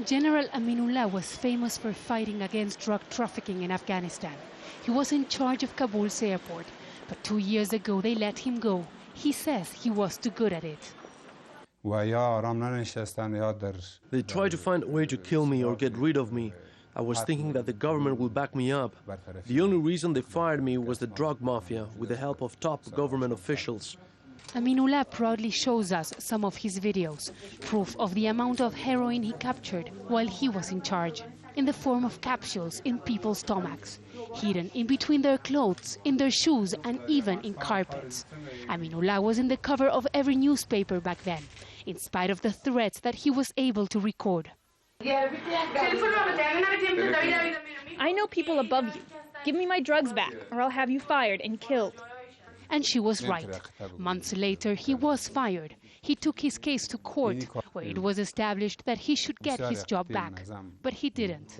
General Aminullah was famous for fighting against drug trafficking in Afghanistan. He was in charge of Kabul's airport, but 2 years ago they let him go. He says he was too good at it. They tried to find a way to kill me or get rid of me. I was thinking that the government will back me up. The only reason they fired me was the drug mafia, with the help of top government officials. Aminullah proudly shows us some of his videos, proof of the amount of heroin he captured while he was in charge, in the form of capsules in people's stomachs, hidden in between their clothes, in their shoes, and even in carpets. Aminullah was in the cover of every newspaper back then, in spite of the threats that he was able to record. I know people above you. Give me my drugs back, or I'll have you fired and killed. And she was right. Months later, he was fired. He took his case to court, where it was established that he should get his job back. But he didn't.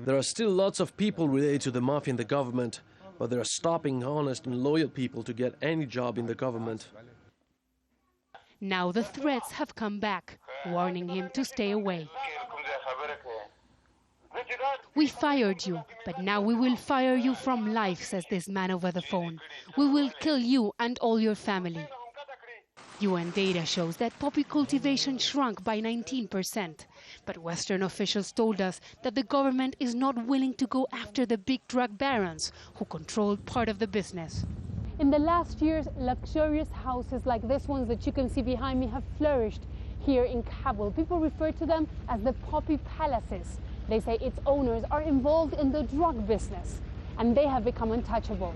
There are still lots of people related to the mafia in the government, but they are stopping honest and loyal people to get any job in the government. Now the threats have come back, warning him to stay away. We fired you, but now we will fire you from life, says this man over the phone. We will kill you and all your family. UN data shows that poppy cultivation shrunk by 19%. But Western officials told us that the government is not willing to go after the big drug barons who control part of the business. In the last years, luxurious houses like this ones that you can see behind me have flourished here in Kabul. People refer to them as the poppy palaces. They say its owners are involved in the drug business, and they have become untouchable.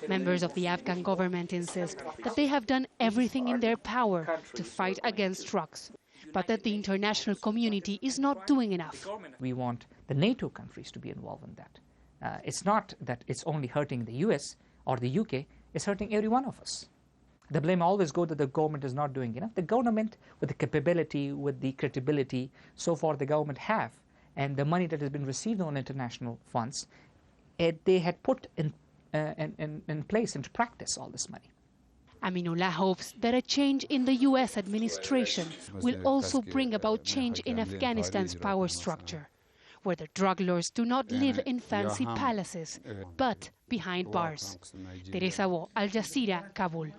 Members of the Afghan government insist that they have done everything in their power to fight against drugs, but that the international community is not doing enough. We want the NATO countries to be involved in that. It's not that it's only hurting the US or the UK, it's hurting every one of us. The blame always goes that the government is not doing enough. The government, with the capability, with the credibility, so far the government have, and the money that has been received on international funds, they had put in place, into practice, all this money. Aminullah hopes that a change in the US administration will also bring about change in Afghanistan's power structure, where the drug lords do not live in fancy palaces, but behind bars. Teresa, Al Jazeera, Kabul.